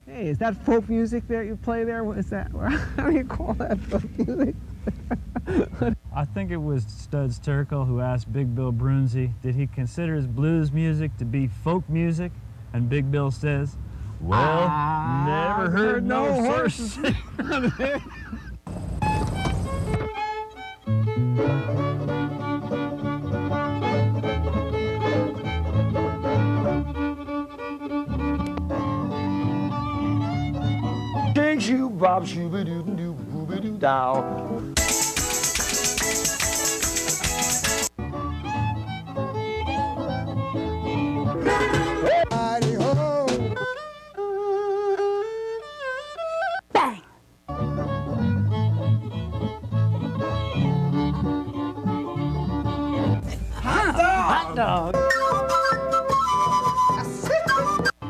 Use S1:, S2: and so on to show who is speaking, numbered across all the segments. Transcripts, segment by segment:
S1: Hey, is that folk music that you play there? What is that? How do you call that folk music?
S2: I think it was Studs Terkel who asked Big Bill Brunzi, did he consider his blues music to be folk music? And Big Bill says, well, never heard no horse.
S3: Shake shoe bob shooby doo doo booby doo dow.
S4: Bang!
S3: Hot dog!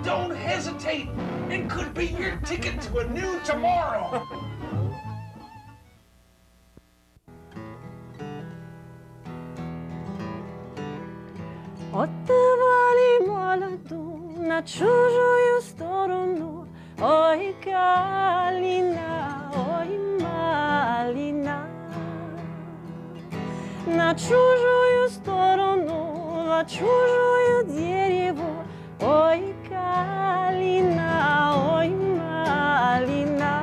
S5: Don't hesitate! It could be your ticket to a new tomorrow!
S4: Отдавали молоду на чужую сторону. Ой, калина, ой, малина. На чужую сторону, на чужую дереву. Ой, калина, ой, малина.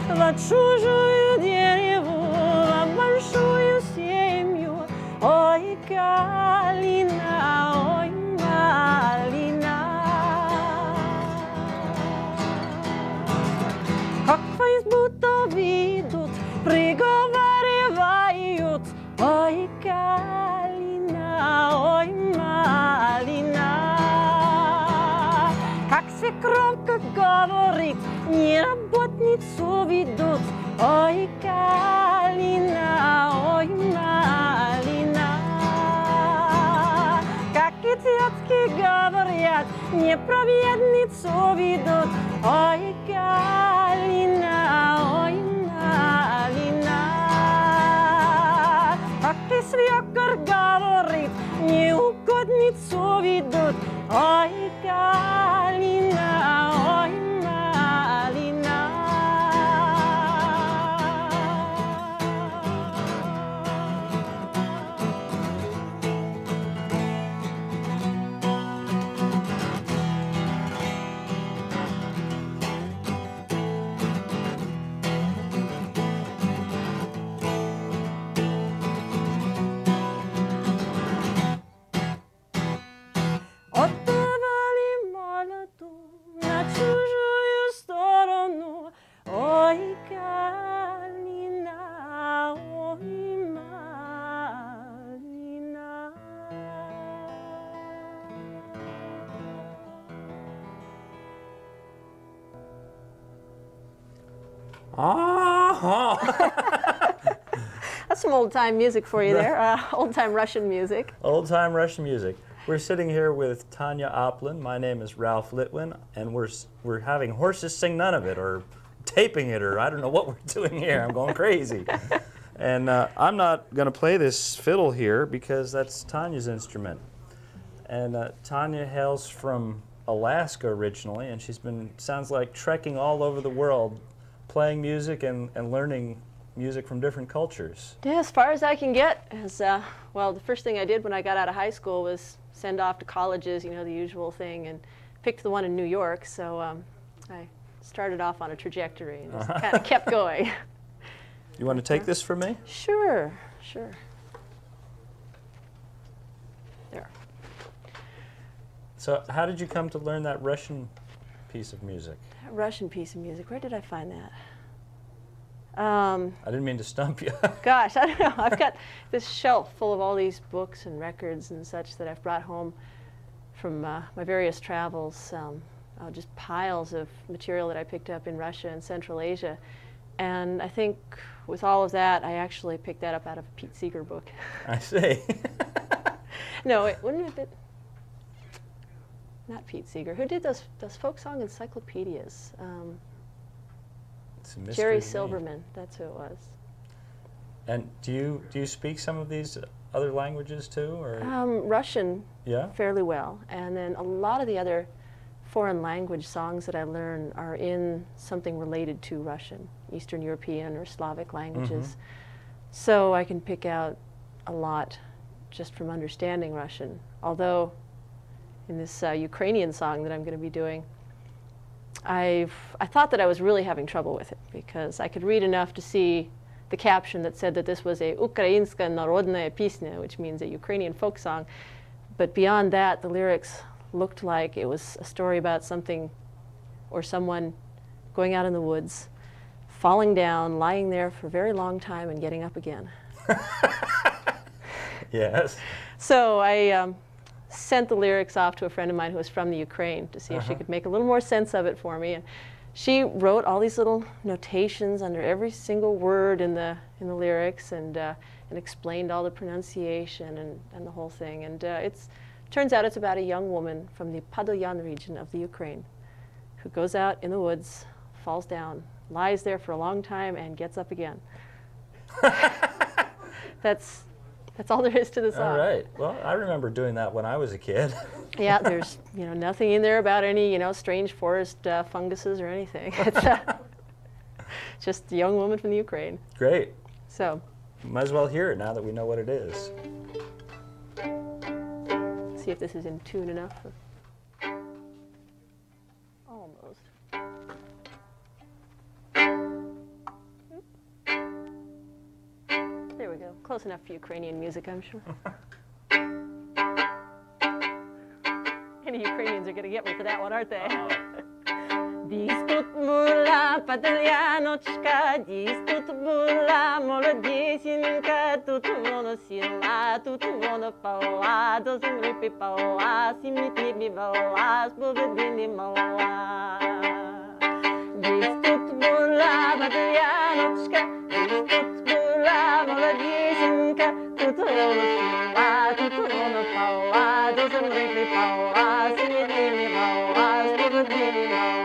S4: В чужую дереву, в большую семью. Ой, калина, ой, малина. Как будто видут, приговаривают. Ой, калина, ой, малина. Как свекровка говорит, не работницу ведут. Ой, калина, ой, малина. Как и тетки говорят, не праведницу ведут. Ой, калина, ой, малина. Как и свекор говорит, не угодницу ведут. Ой, калина, ой, малина. Отдавали молоду на чужую сторону. Ой, калина, ой, малина. That's some old-time music for you there, old-time Russian music.
S2: Old-time Russian music. We're sitting here with Tania Opand. My name is Ralph Litwin, and we're having Horses Sing None of It, or taping it, or I don't know what we're doing here. I'm going crazy. And I'm not going to play this fiddle here because that's Tania's instrument. And Tania hails from Alaska originally, and she's been, sounds like, trekking all over the world, playing music and learning music from different cultures.
S4: Yeah, as far as I can get. As well, the first thing I did when I got out of high school was send off to colleges, you know, the usual thing, and picked the one in New York. So I started off on a trajectory and just kind of kept going.
S2: You want to take this from me?
S4: Sure, sure. There.
S2: So how did you come to learn that Russian piece of music?
S4: That Russian piece of music, where did I find that?
S2: I didn't mean to stump you.
S4: Gosh, I don't know. I've got this shelf full of all these books and records and such that I've brought home from my various travels, just piles of material that I picked up in Russia and Central Asia. And I think with all of that, I actually picked that up out of a Pete Seeger book.
S2: I see.
S4: No, it wouldn't have been, not Pete Seeger. Who did those folk song encyclopedias?
S2: It's a mystery
S4: Jerry
S2: to me.
S4: Silverman, that's who it was.
S2: And do you speak some of these other languages too, or?
S4: Russian,
S2: Yeah.
S4: fairly well, and then a lot of the other foreign language songs that I learn are in something related to Russian, Eastern European or Slavic languages. So I can pick out a lot just from understanding Russian. Although in this Ukrainian song that I'm going to be doing, I thought that I was really having trouble with it because I could read enough to see the caption that said that this was a Ukrainska narodная песня, which means a Ukrainian folk song. But beyond that, the lyrics looked like it was a story about something or someone going out in the woods, falling down, lying there for a very long time, and getting up again.
S2: Yes.
S4: So I sent the lyrics off to a friend of mine who was from the Ukraine to see if she could make a little more sense of it for me. And she wrote all these little notations under every single word in the lyrics and explained all the pronunciation and the whole thing. And turns out it's about a young woman from the Podolyan region of the Ukraine who goes out in the woods, falls down, lies there for a long time, and gets up again. That's all there is to the song.
S2: All right. Well, I remember doing that when I was a kid.
S4: Yeah, there's nothing in there about any strange forest funguses or anything. It's just a young woman from the Ukraine.
S2: Great.
S4: So
S2: Might as well hear it now that we know what it is.
S4: see if this is in tune enough. Almost. There we go. Close enough for Ukrainian music, I'm sure. Any Ukrainians are going to get me for that one, aren't they? Десь тут была подольяночка, десь тут была молодесенька, тут вона сіла, тут вона пала, до землі припала, сім'ї небі бала, споведені мала. Десь тут була подольяночка, десь тут була молодесенька, тут вона сіла, тут вона пала, до землі припала, сім'ї небі бала, споведені мала.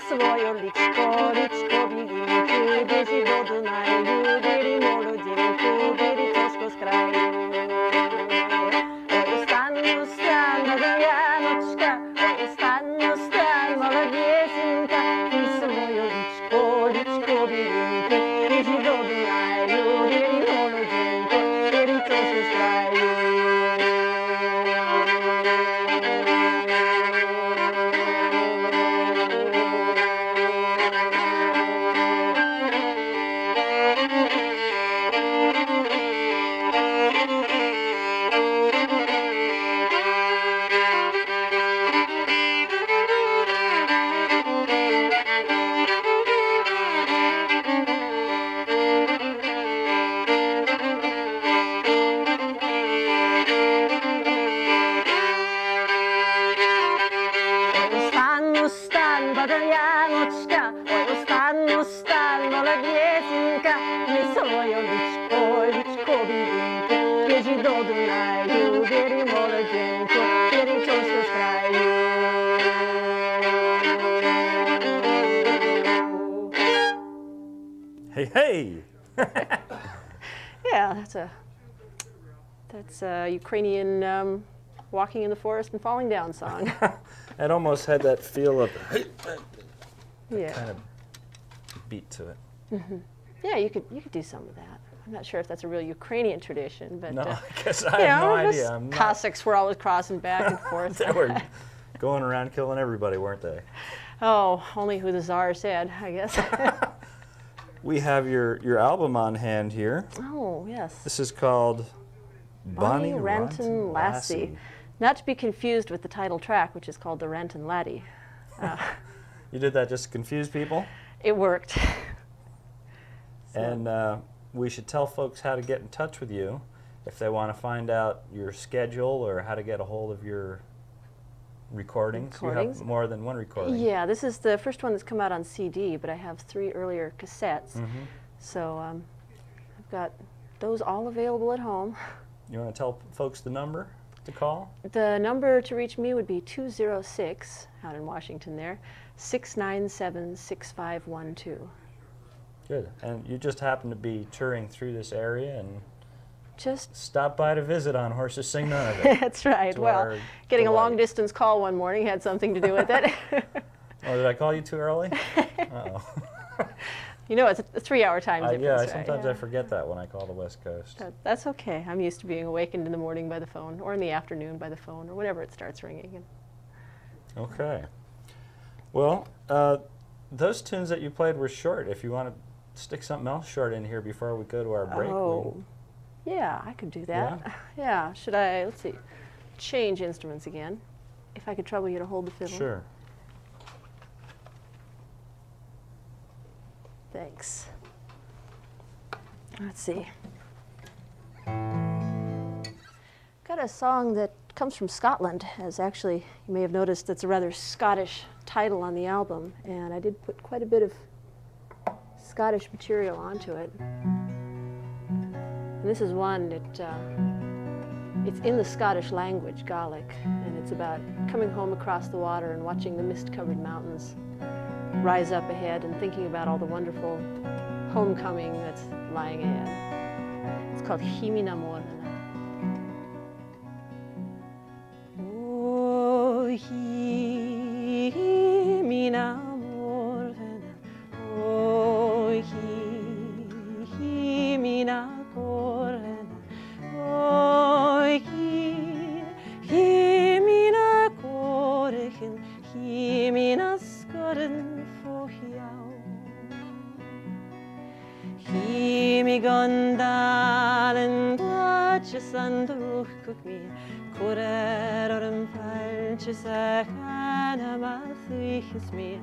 S4: Свое личко, личко бегинки, бежи до Дунаю, бери молоденьку, бери тошку с краю. Ой, стану, стань, Бадьяночка, ой, стань, молодесенька, ты свое личко, личко бегинки, бежи до Дунаю, бери молоденьку, бери тошку с краю. Бадьяночка, ой, стань, молодесенька, не свое личко, личко бегинки, бежи до Дунаю, бери молоденьку, бери тошку с краю.
S2: Hey, hey!
S4: Yeah, that's a Ukrainian walking in the forest and falling down song.
S2: It almost had that feel of
S4: Yeah.
S2: kind of beat to it.
S4: Yeah, you could do some of that. I'm not sure if that's a real Ukrainian tradition, but
S2: No, I guess I have no idea. I'm not,
S4: Cossacks were always crossing back and forth.
S2: they were going around killing everybody, weren't they?
S4: Oh, only who the Tsar said, I guess.
S2: We have your album on hand here.
S4: Oh, yes.
S2: This is called Bonnie
S4: Rantin' Lassie. Not to be confused with the title track, which is called The Rantin' Laddie.
S2: You did that just to confuse people?
S4: It worked.
S2: And we should tell folks how to get in touch with you if they want to find out your schedule or how to get a hold of your recordings. You have more than one recording.
S4: Yeah, this is the first one that's come out on CD, but I have 3 earlier cassettes. So I've got those all available at home.
S2: You want to tell folks the number to call?
S4: The number to reach me would be 206, out in Washington there, 697-6512.
S2: Good. And you just happen to be touring through this area and
S4: Just
S2: stop by to visit on Horses Sing None of It.
S4: That's right.
S2: To
S4: Well,
S2: our
S4: getting a
S2: delight.
S4: long-distance call one morning had something to do with it.
S2: Oh, did I call you too early? Uh-oh.
S4: You know, it's a 3-hour time difference,
S2: Yeah,
S4: right?
S2: sometimes I forget that when I call the West Coast.
S4: That's okay. I'm used to being awakened in the morning by the phone, or in the afternoon by the phone, or whenever it starts ringing.
S2: Okay. Well, those tunes that you played were short. If you want to stick something else short in here before we go to our break.
S4: Oh, yeah, I could do that. Yeah. Should I, let's see, change instruments again? If I could trouble you to hold the fiddle.
S2: Sure.
S4: Thanks. Let's see. Got a song that comes from Scotland, as actually you may have noticed that's a rather Scottish title on the album, and I did put quite a bit of Scottish material onto it. And this is one that it's in the Scottish language, Gaelic, and it's about coming home across the water and watching the mist-covered mountains rise up ahead and thinking about all the wonderful homecoming that's lying ahead. It's called Himina Morna. Oh, Himina Morna, oh, Himina Morna, oh, Himina Korchen, Himina Skoren. Himi gondalen dwaches andruch kuk mi Korer orm falches achana mathiches mi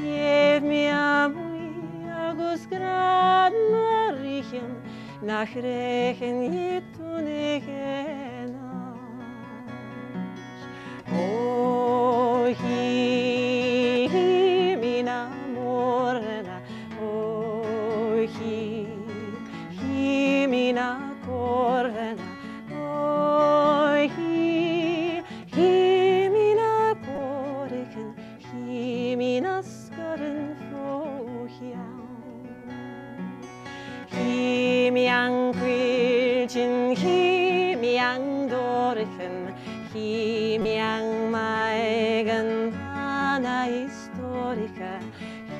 S4: Jev mi amui agus grad marichen Nach rechen jitunegenash Oh, Himina morna Himina korna, oh, Himina korken, Himina skoren fohiau. Himiang quilchin, Himiang dorchen, Himiang maigen ana historica,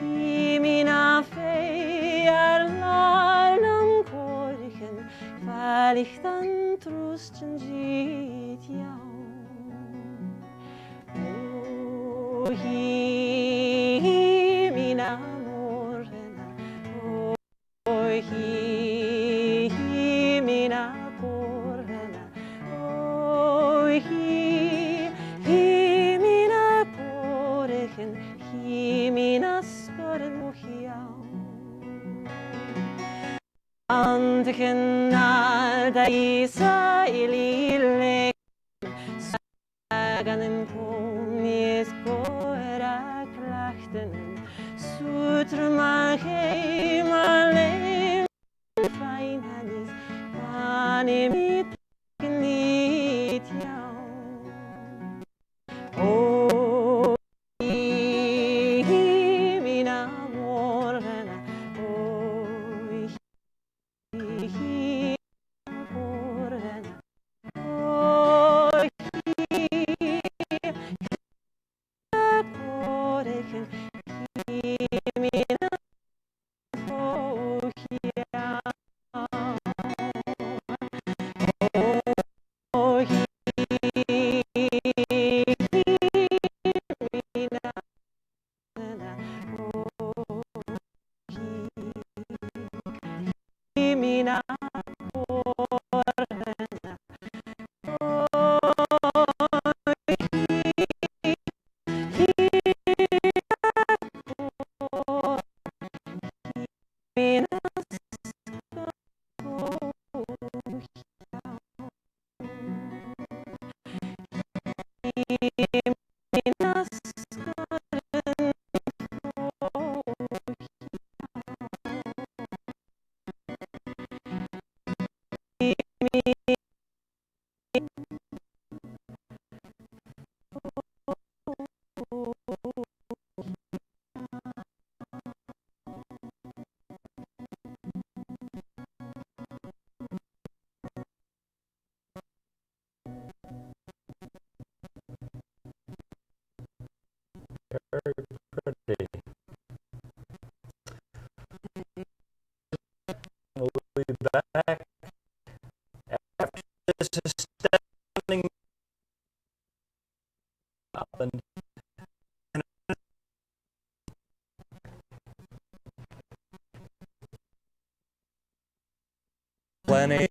S4: Himina feiar weil ich dann trusten sieht ja. Oh, Himina morna, oh, Himina korna, oh, Himina korchen, Himina skoren mohiau. Antken alda Israeli Saganen pomnis gora klachten Sutrman heimalem Feinhanis Vanemit gnit jau Oh, Himina morna Oh,
S2: be back after this astounding Opand. Plenty